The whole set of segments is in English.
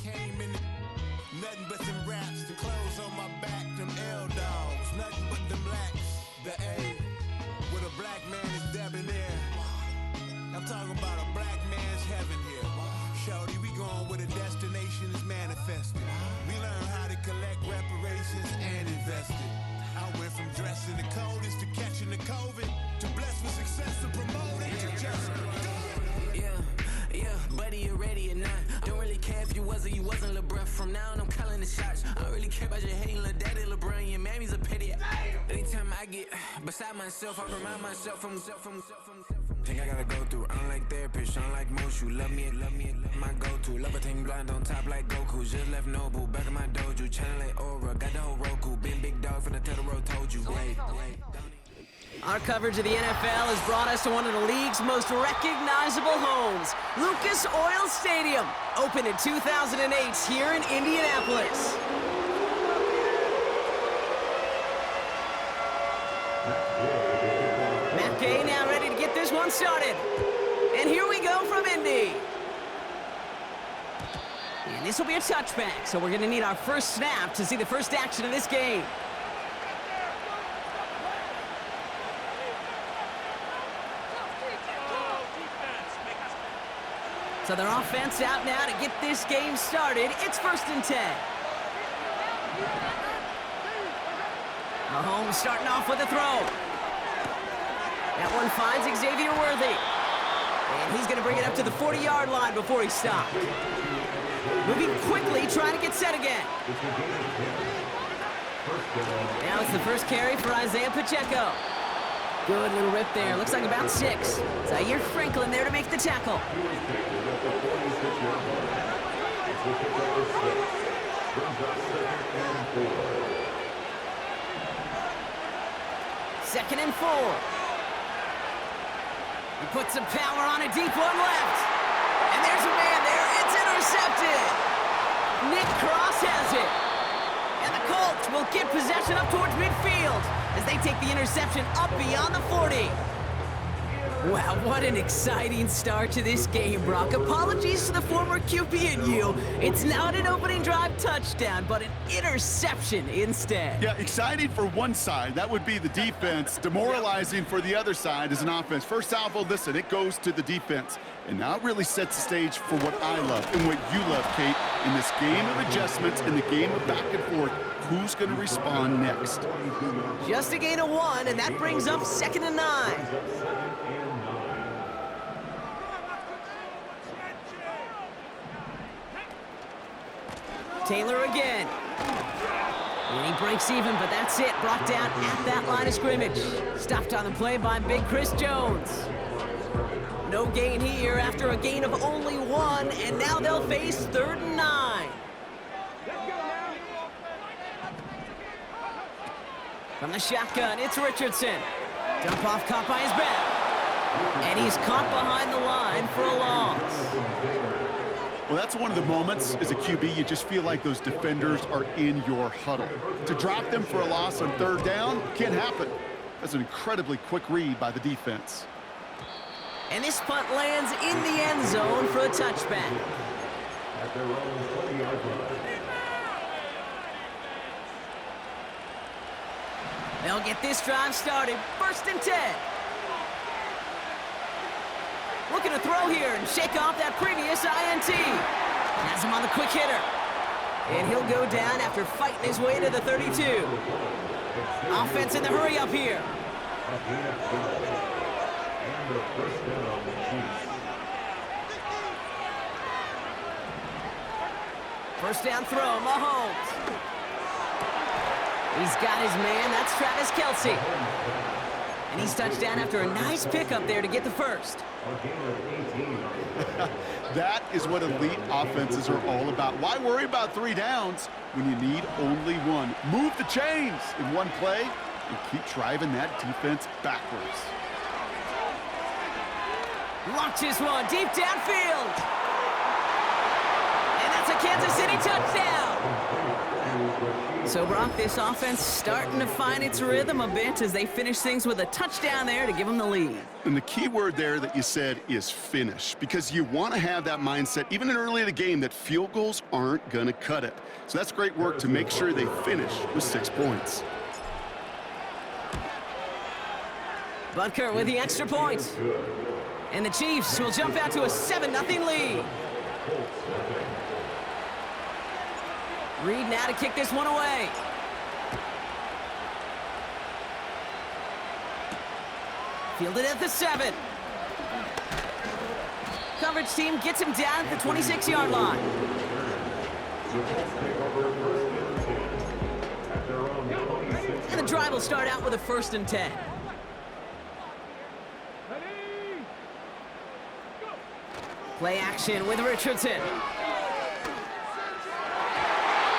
Came in nothing but them raps, the clothes on my back, them L-dogs, nothing but them blacks. The A, with a black man is debonair. I'm talking about a black man's heaven here. Shorty, we going where the destination is manifested. We learn how to collect reparations and invest it. I went from dressing the coldest to catching the COVID, to blessed with success to promoting to just go. Yeah, buddy, you ready or not? Don't really care if you was or you wasn't, lil' bruh. From now on, I'm calling the shots. I don't really care about your hating, lil' daddy, LeBron. Your mammy's a pity. Anytime I get beside myself, I remind myself from. Think I gotta go through. I don't like therapists, I don't like most. You love me, my go-to. Love a team blind on top like Goku. Just left Noble, back in my dojo. Channel like Aura, got the whole Roku. Been big dog from the Tether Road, told you. Wait. Our coverage of the NFL has brought us to one of the league's most recognizable homes, Lucas Oil Stadium, opened in 2008 here in Indianapolis. Matt Gay now ready to get this one started. And here we go from Indy. And this will be a touchback, so we're going to need our first snap to see the first action of this game. So their offense out now to get this game started. It's 1st and 10. Mahomes starting off with a throw. That one finds Xavier Worthy. And he's going to bring it up to the 40-yard line before he stopped. Moving quickly, trying to get set again. Now it's the first carry for Isaiah Pacheco. Good little rip there. Looks like about 6. Zaire Franklin there to make the tackle. Second and 4. He puts some power on a deep one left. And there's a man there. It's intercepted. Nick Cross has it. And the Colts will get possession up towards midfield as they take the interception up beyond the 40. Wow, what an exciting start to this game, Brock. Apologies to the former QB and you. It's not an opening drive touchdown, but an interception instead. Yeah, exciting for one side. That would be the defense. Demoralizing for the other side as an offense. First salvo, listen, it goes to the defense. And now it really sets the stage for what I love and what you love, Kate, in this game of adjustments, in the game of back and forth. Who's going to respond next? Just a gain of 1, and that brings up 2nd and 9. Taylor again. And he breaks even, but that's it. Brought down at that line of scrimmage. Stopped on the play by big Chris Jones. No gain here after a gain of only 1, and now they'll face 3rd and 9. From the shotgun, it's Richardson. Dump off caught by his back. And he's caught behind the line for a loss. Well, that's one of the moments as a QB, you just feel like those defenders are in your huddle. To drop them for a loss on 3rd down can't happen. That's an incredibly quick read by the defense. And this punt lands in the end zone for a touchback. They'll get this drive started. 1st and 10. Looking to throw here and shake off that previous INT. Has him on the quick hitter. And he'll go down after fighting his way to the 32. Offense in the hurry up here. First down throw, Mahomes. He's got his man, that's Travis Kelce. And he's touched down after a nice pickup there to get the first. That is what elite offenses are all about. Why worry about 3 downs when you need only 1? Move the chains in one play and keep driving that defense backwards. Launches one deep downfield. And that's a Kansas City touchdown. So, Brock, this offense starting to find its rhythm a bit as they finish things with a touchdown there to give them the lead. And the key word there that you said is finish, because you want to have that mindset, even in early in the game, that field goals aren't going to cut it. So that's great work to make sure they finish with 6 points. Butker with the extra point. And the Chiefs will jump out to a 7-0 lead. Reed now to kick this one away. Fielded at the 7. Coverage team gets him down at the 26-yard line. And the drive will start out with a 1st and 10. Play action with Richardson.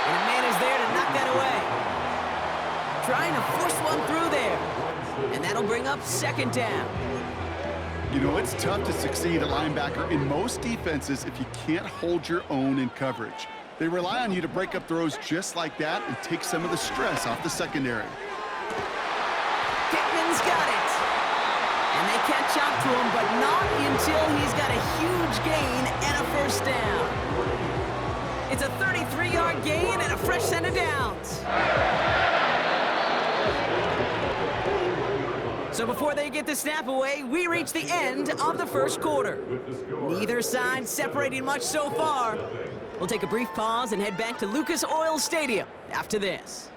And a man is there to knock that away. Trying to force one through there. And that'll bring up 2nd down. You know, it's tough to succeed at linebacker in most defenses if you can't hold your own in coverage. They rely on you to break up throws just like that and take some of the stress off the secondary. Pittman's got it. And they catch up to him, but not until he's got a huge gain and a 1st down. It's a 33-yard gain and a fresh set of downs. So before they get the snap away, we reach the end of the 1st quarter. Neither side separating much so far. We'll take a brief pause and head back to Lucas Oil Stadium after this.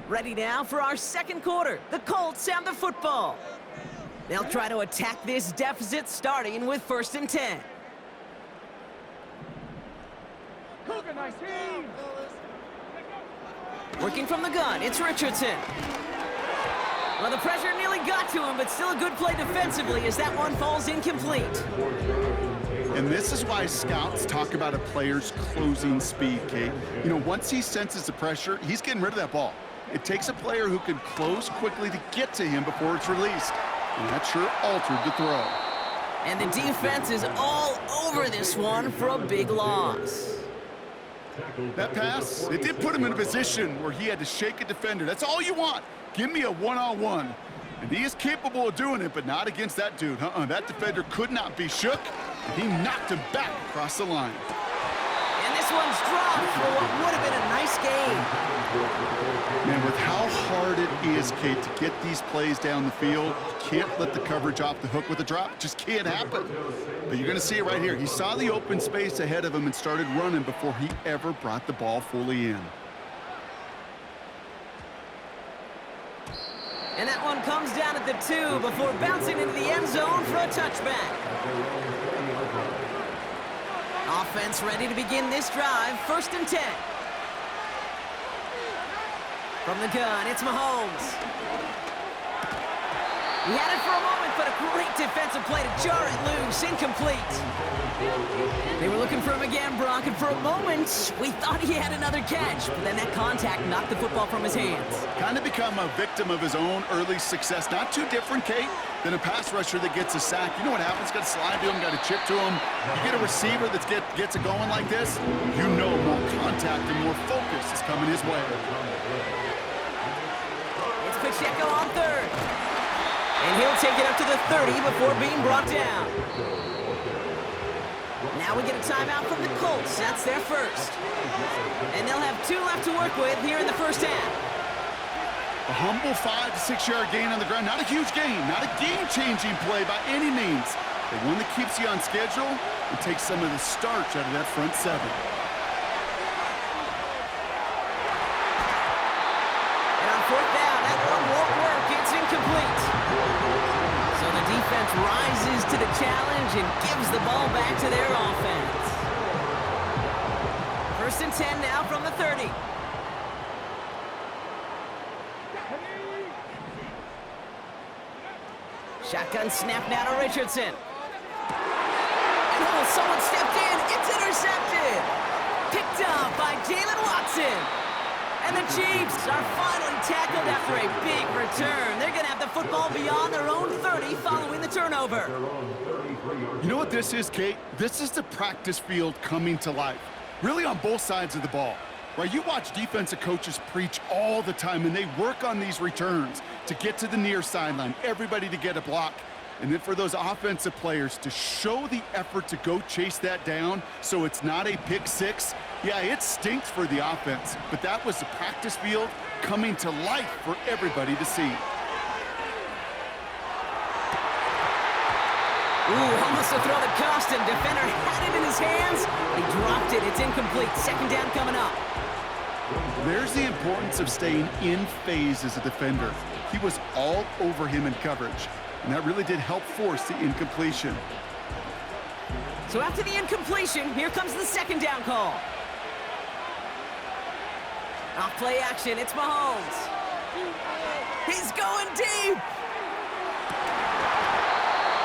Ready now for our 2nd quarter. The Colts have the football. They'll try to attack this deficit starting with 1st and 10. Working from the gun, it's Richardson. Well, the pressure nearly got to him, but still a good play defensively as that one falls incomplete. And this is why scouts talk about a player's closing speed, Kate. You know, once he senses the pressure, he's getting rid of that ball. It takes a player who can close quickly to get to him before it's released. And that sure altered the throw. And the defense is all over this one for a big loss. That pass, it did put him in a position where he had to shake a defender. That's all you want. Give me a one-on-one. And he is capable of doing it, but not against that dude. That defender could not be shook. And he knocked him back across the line. And this one's dropped for what would have been a nice game. Man, with how hard it is, Kate, to get these plays down the field, you can't let the coverage off the hook with a drop. It just can't happen. But you're going to see it right here. He saw the open space ahead of him and started running before he ever brought the ball fully in. And that one comes down at the 2 before bouncing into the end zone for a touchback. Offense ready to begin this drive, 1st and 10. From the gun, it's Mahomes. He had it for a moment, but a great defensive play to jar it loose, incomplete. They were looking for him again, Brock, and for a moment, we thought he had another catch, but then that contact knocked the football from his hands. Kind of become a victim of his own early success. Not too different, Kate, than a pass rusher that gets a sack. You know what happens? Got to slide to him, got to chip to him. You get a receiver that gets it going like this, you know more contact and more focus is coming his way. It's Pacheco on 3rd. And he'll take it up to the 30 before being brought down. Now we get a timeout from the Colts. That's their 1st. And they'll have 2 left to work with here in the 1st half. A humble 5 to 6 yard gain on the ground. Not a huge gain, not a game-changing play by any means. But one that keeps you on schedule and takes some of the starch out of that front 7. And on 4th down, that one won't work. It's incomplete. So the defense rises to the challenge and gives the ball back to their offense. 1st and 10 now from the 30. Shotgun snap now to Richardson. And oh, someone stepped in. It's intercepted. Picked up by Jalen Watson. And the Chiefs are finally tackled after a big return. They're going to have the football beyond their own 30 following the turnover. You know what this is, Kate? This is the practice field coming to life, really on both sides of the ball. Right, you watch defensive coaches preach all the time, and they work on these returns to get to the near sideline, everybody to get a block. And then for those offensive players to show the effort to go chase that down so it's not a pick six, yeah, it stinks for the offense. But that was the practice field coming to life for everybody to see. Ooh, almost a throw that cost him. Defender had it in his hands. He dropped it. It's incomplete. Second down coming up. There's the importance of staying in phase as a defender. He was all over him in coverage, and that really did help force the incompletion. So after the incompletion, here comes the second down call. Off play action, it's Mahomes. He's going deep.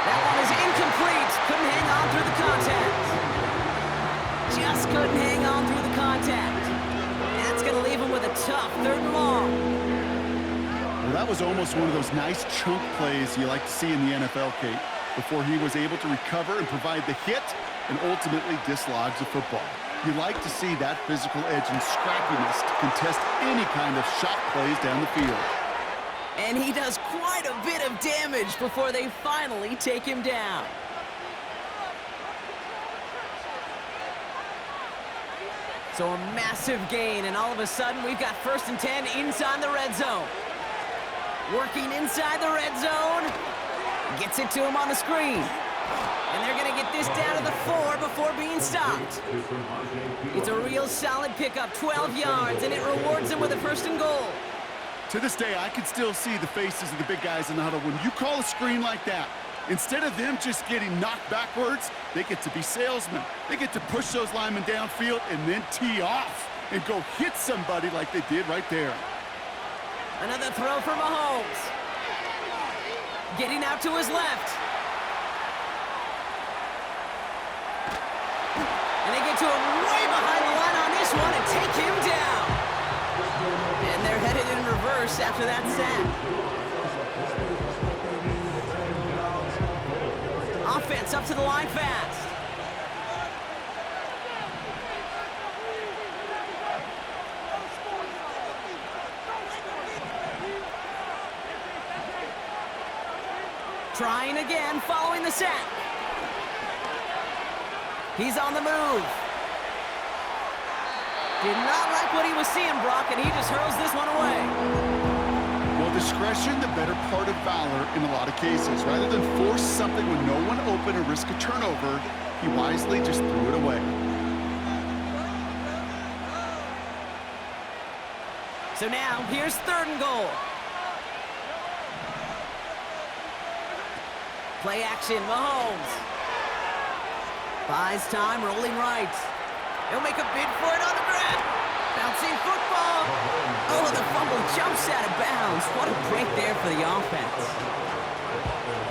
That one is incomplete. Couldn't hang on through the contact. Just couldn't hang on through the contact. That's going to leave him with a tough third and long. Well, that was almost one of those nice chunk plays you like to see in the NFL, Kate, before he was able to recover and provide the hit and ultimately dislodge the football. You like to see that physical edge and scrappiness to contest any kind of shot plays down the field. And he does quite a bit of damage before they finally take him down. So a massive gain, and all of a sudden we've got 1st and 10 inside the red zone. Working inside the red zone. Gets it to him on the screen. And they're going to get this down to the 4 before being stopped. It's a real solid pickup, 12 yards, and it rewards them with a 1st and goal. To this day, I can still see the faces of the big guys in the huddle. When you call a screen like that, instead of them just getting knocked backwards, they get to be salesmen. They get to push those linemen downfield and then tee off and go hit somebody like they did right there. Another throw for Mahomes. Getting out to his left. And they get to him way behind the line on this one and take him down. And they're headed in reverse after that sack. Offense up to the line fast. Trying again, following the sack. He's on the move. Did not like what he was seeing, Brock, and he just hurls this one away. Well, discretion, the better part of valor in a lot of cases. Rather than force something with no one open and risk a turnover, he wisely just threw it away. So now, here's 3rd and goal. Play action, Mahomes. Buys time, rolling right. He'll make a bid for it on the ground. Bouncing football. Oh, the fumble jumps out of bounds. What a break there for the offense.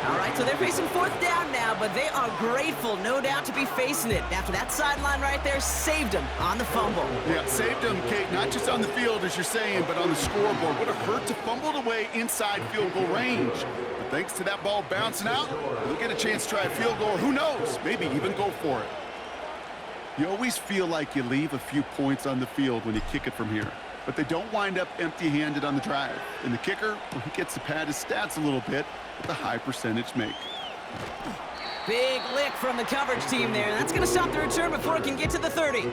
All right, so they're facing 4th down now, but they are grateful, no doubt, to be facing it. After that sideline right there saved them on the fumble. Yeah, saved them, Kate, not just on the field, as you're saying, but on the scoreboard. Would have hurt to fumble it away inside field goal range. But thanks to that ball bouncing out, they'll get a chance to try a field goal, or who knows, maybe even go for it. You always feel like you leave a few points on the field when you kick it from here, but they don't wind up empty-handed on the drive. And the kicker, well, he gets to pad his stats a little bit with a high percentage make. Big lick from the coverage team there. That's going to stop the return before it can get to the 30.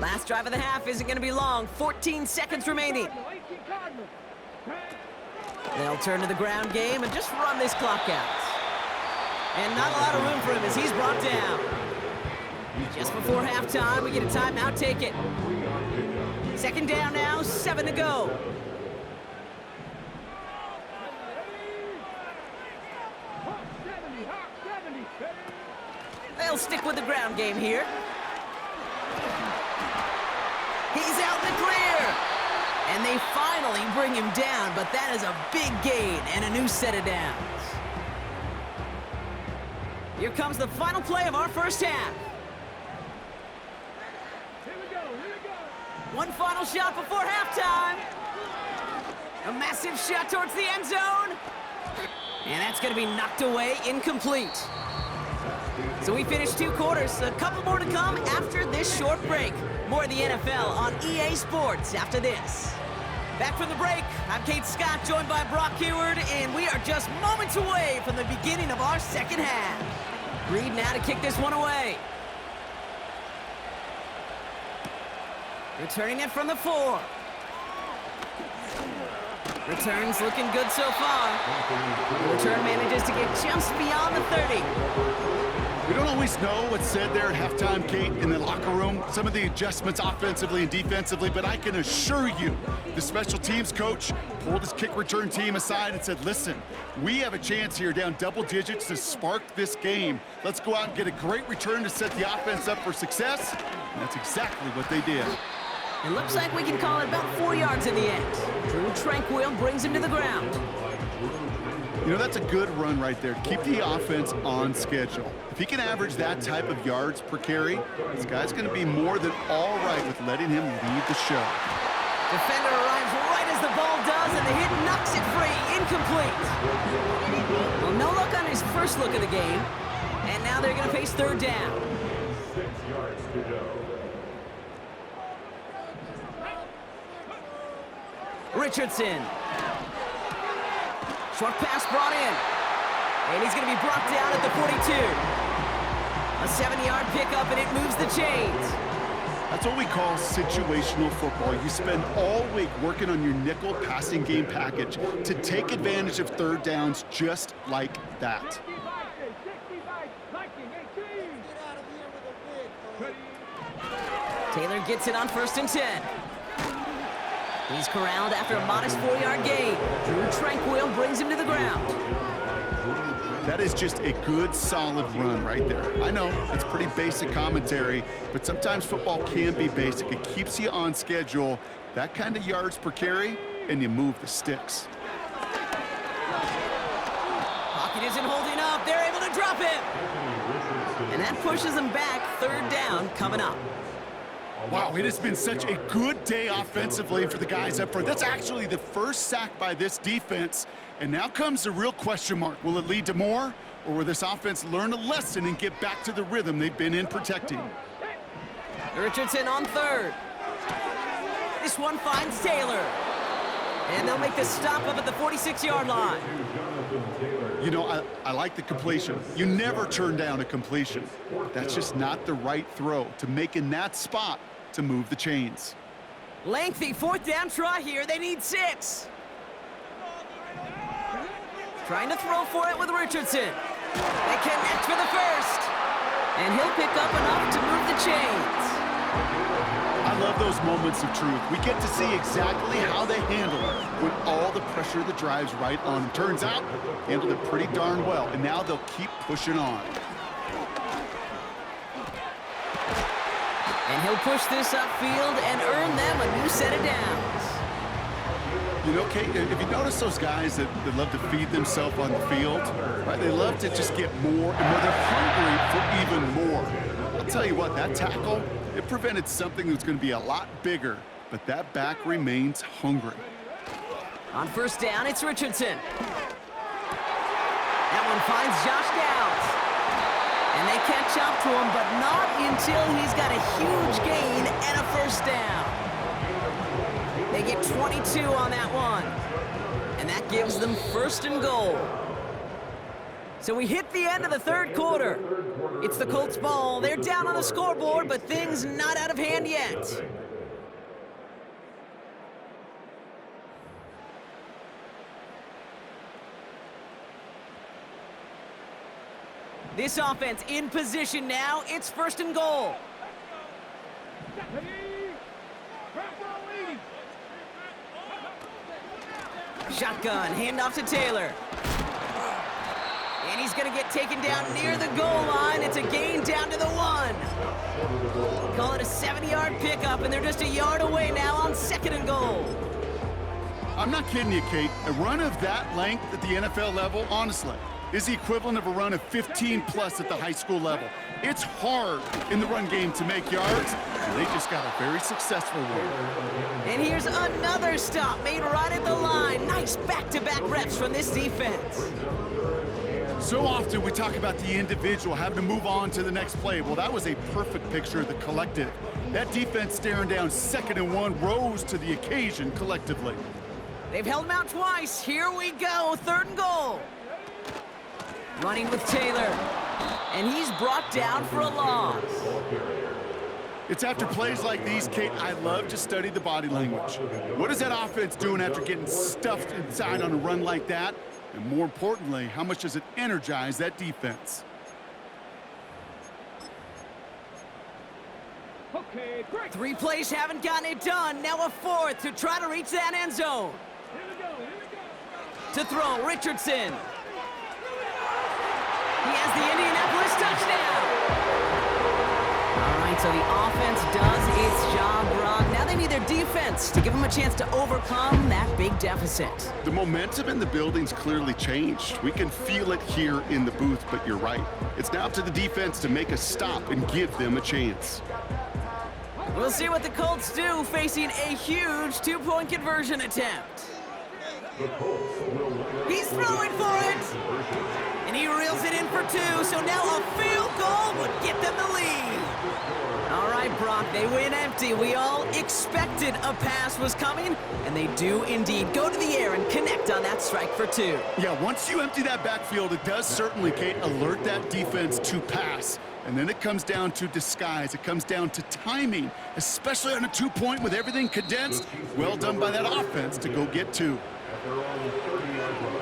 Last drive of the half isn't going to be long. 14 seconds remaining. They'll turn to the ground game and just run this clock out. And not a lot of room for him as he's brought down. Just before halftime, we get a timeout, take it. 2nd down now, 7 to go. They'll stick with the ground game here. He's out in the clear. And they finally bring him down, but that is a big gain and a new set of downs. Here comes the final play of our first half. One final shot before halftime. A massive shot towards the end zone. And that's going to be knocked away, incomplete. So we finished 2 quarters. A couple more to come after this short break. More of the NFL on EA Sports after this. Back from the break, I'm Kate Scott, joined by Brock Heward, and we are just moments away from the beginning of our second half. Reed now to kick this one away. Returning it from the 4. Returns looking good so far. The return manages to get just beyond the 30. We don't always know what's said there at halftime, Kate, in the locker room. Some of the adjustments offensively and defensively, but I can assure you the special teams coach pulled his kick return team aside and said, listen, we have a chance here down double digits to spark this game. Let's go out and get a great return to set the offense up for success. And that's exactly what they did. It looks like we can call it about 4 yards in the end. Drew Tranquil brings him to the ground. You know, that's a good run right there. Keep the offense on schedule. If he can average that type of yards per carry, this guy's going to be more than all right with letting him lead the show. Defender arrives right as the ball does, and the hit knocks it free. Incomplete. Well, no luck on his first look of the game. And now they're going to face third down. 6 yards to go. Richardson. Short pass brought in. And he's going to be brought down at the 42. A 7-yard pickup, and it moves the chains. That's what we call situational football. You spend all week working on your nickel passing game package to take advantage of third downs just like that. Taylor gets it on 1st and 10. He's corralled after a modest 4-yard gain. Drew Tranquil brings him to the ground. That is just a good, solid run right there. I know, it's pretty basic commentary, but sometimes football can be basic. It keeps you on schedule, that kind of yards per carry, and you move the sticks. Pocket isn't holding up. They're able to drop it. And that pushes them back. Third down coming up. Wow, it has been such a good day offensively for the guys up front. That's actually the first sack by this defense. And now comes the real question mark. Will it lead to more? Or will this offense learn a lesson and get back to the rhythm they've been in protecting? Richardson on 3rd. This one finds Taylor. And they'll make the stop up at the 46-yard line. You know, I like the completion. You never turn down a completion. That's just not the right throw to make in that spot to move the chains. Lengthy 4th down try here. They need 6. Trying to throw for it with Richardson. They connect for the 1st. And he'll pick up enough to move the chains. I love those moments of truth. We get to see exactly how they handle it when all the pressure that drives right on them. Turns out, handled it pretty darn well, and now they'll keep pushing on. And he'll push this upfield and earn them a new set of downs. You know, Kate, if you notice those guys that love to feed themselves on the field, right? They love to just get more and more. They're hungry for even more. I'll tell you what, that tackle, it prevented something that's going to be a lot bigger, but that back remains hungry. On 1st down, it's Richardson. That one finds Josh Downs. And they catch up to him, but not until he's got a huge gain and a 1st down. They get 22 on that one. And that gives them 1st and goal. So we hit the end of the 3rd quarter. It's the Colts ball. They're down on the scoreboard, but things not out of hand yet. This offense in position now. It's 1st and goal. Shotgun, handoff to Taylor. And he's going to get taken down near the goal line. It's a gain down to the 1. Call it a 7-yard pickup, and they're just a yard away now on 2nd and goal. I'm not kidding you, Kate. A run of that length at the NFL level, honestly, is the equivalent of a run of 15+ at the high school level. It's hard in the run game to make yards, and they just got a very successful one. And here's another stop made right at the line. Nice back-to-back reps from this defense. So often we talk about the individual having to move on to the next play. Well, that was a perfect picture of the collective. That defense staring down 2nd and 1 rose to the occasion collectively. They've held him out twice. Here we go, 3rd and goal. Running with Taylor. And he's brought down for a loss. It's after plays like these, Kate, I love to study the body language. What is that offense doing after getting stuffed inside on a run like that? And more importantly, how much does it energize that defense? Okay, great. 3 plays haven't gotten it done. Now a 4th to try to reach that end zone. Here we go. To throw, Richardson. He has the Indianapolis touchdown. All right, so the offense does its job, Brock. Now they need their defense to give them a chance to overcome that big deficit. The momentum in the building's clearly changed. We can feel it here in the booth, but you're right. It's now up to the defense to make a stop and give them a chance. We'll see what the Colts do facing a huge 2-point conversion attempt. He's throwing for it. And he reels it in for 2, so now a field goal would get them the lead. All right, Brock, they win empty. We all expected a pass was coming, and they do indeed go to the air and connect on that strike for 2. Yeah, once you empty that backfield, it does certainly, Kate, alert that defense to pass. And then it comes down to disguise. It comes down to timing, especially on a 2-point with everything condensed. Well done by that offense to go get 2. After all, 30-yard line.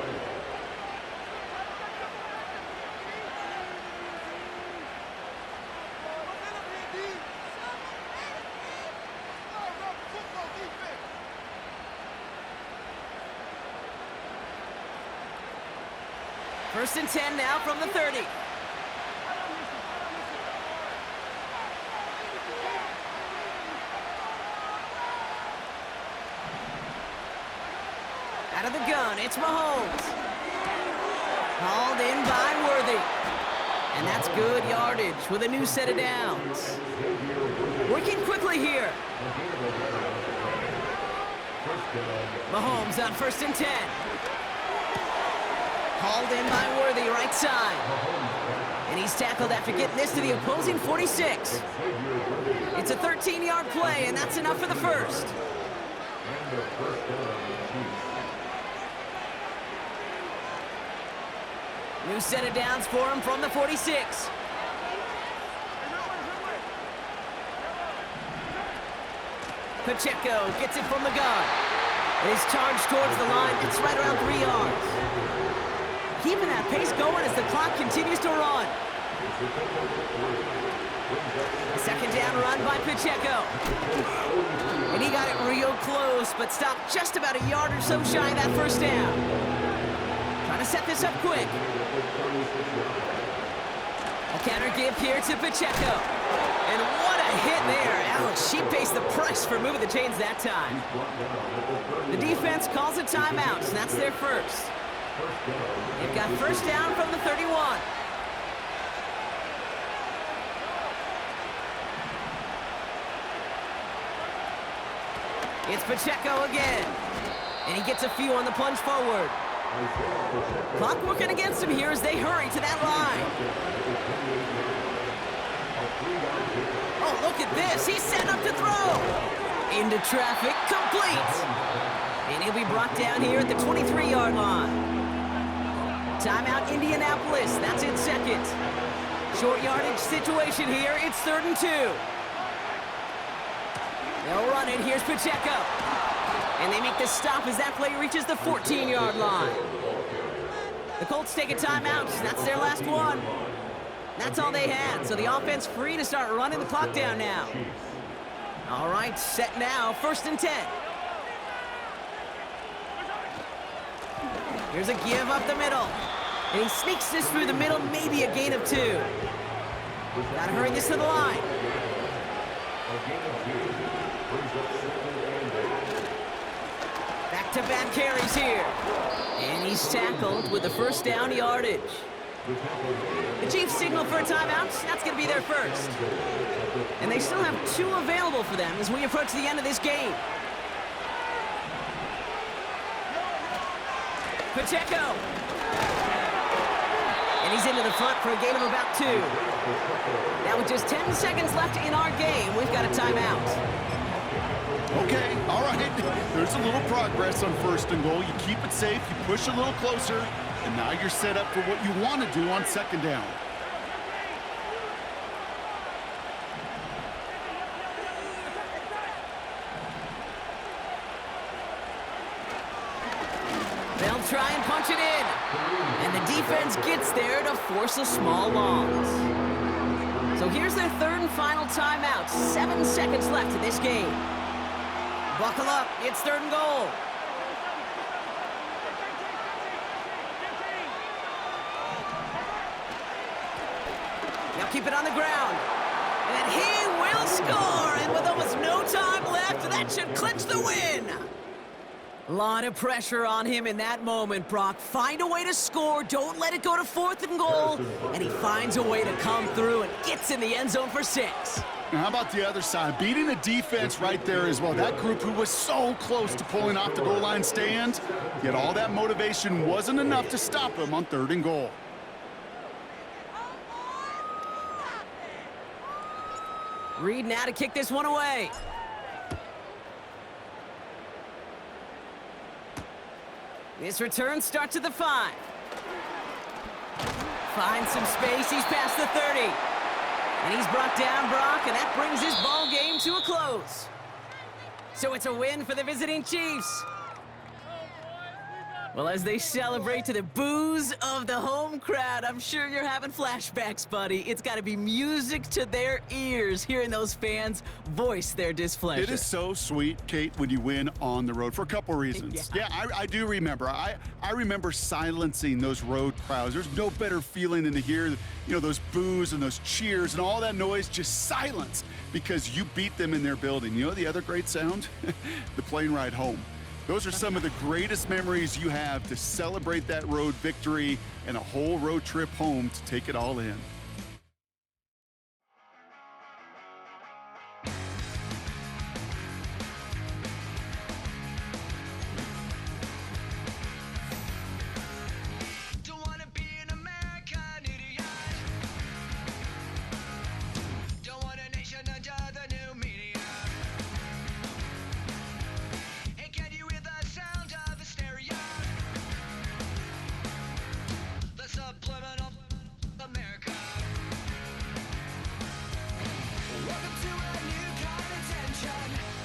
First and 10 now from the 30. Out of the gun, it's Mahomes. Hauled in by Worthy. And that's good yardage with a new set of downs. Working quickly here. Mahomes on 1st and 10. Hauled in by Worthy, right side. And he's tackled after getting this to the opposing 46. It's a 13-yard play, and that's enough for the first. New set of downs for him from the 46. Pacheco gets it from the gun. And he's charged towards the line. It's right around 3 yards. Keeping that pace going as the clock continues to run. Second down run by Pacheco. And he got it real close, but stopped just about a yard or so shy of that first down. Trying to set this up quick. A counter give here to Pacheco. And what a hit there. Ouch, she pays the price for moving the chains that time. The defense calls a timeout, and that's their first. They've got first down from the 31. It's Pacheco again. And he gets a few on the plunge forward. Clock working against him here as they hurry to that line. Oh, look at this. He's set up to throw. Into traffic, complete. And he'll be brought down here at the 23-yard line. Timeout, Indianapolis. That's in second. Short yardage situation here. It's 3rd and 2. They'll run it. Here's Pacheco. And they make the stop as that play reaches the 14-yard line. The Colts take a timeout. That's their last one. That's all they had. So the offense free to start running the clock down now. All right, set now. 1st and 10. Here's a give up the middle. And he sneaks this through the middle, maybe a gain of 2. Gotta hurry this to the line. Back Back-to-back carries here. And he's tackled with the first down yardage. The Chiefs signal for a timeout. That's going to be their first. And they still have 2 available for them as we approach the end of this game. Pacheco. And he's into the front for a gain of about 2. Now with just 10 seconds left in our game, we've got a timeout. Okay, all right. There's a little progress on 1st and goal. You keep it safe, you push a little closer, and now you're set up for what you want to do on 2nd down. They'll try and punch it in. And the defense gets there to force a small loss. So here's their 3rd and final timeout. 7 seconds left in this game. Buckle up, it's 3rd and goal. Now keep it on the ground. And he will score! And with almost no time left, that should clinch the win! A lot of pressure on him in that moment, Brock. Find a way to score, don't let it go to 4th and goal, and he finds a way to come through and gets in the end zone for 6. Now, how about the other side? Beating the defense right there as well. That group who was so close to pulling off the goal line stand, yet all that motivation wasn't enough to stop him on 3rd and goal. Reed now to kick this one away. This return starts at the 5. Finds some space, he's past the 30. And he's brought down, Brock, and that brings his ball game to a close. So it's a win for the visiting Chiefs. Well, as they celebrate to the boos of the home crowd, I'm sure you're having flashbacks, buddy. It's got to be music to their ears, hearing those fans voice their displeasure. It is so sweet, Kate, when you win on the road for a couple reasons. Yeah, I do remember. I remember silencing those road crowds. There's no better feeling than to hear, those boos and those cheers and all that noise just silenced because you beat them in their building. You know the other great sound? The plane ride home. Those are some of the greatest memories you have to celebrate that road victory and a whole road trip home to take it all in. Welcome to a new kind of tension.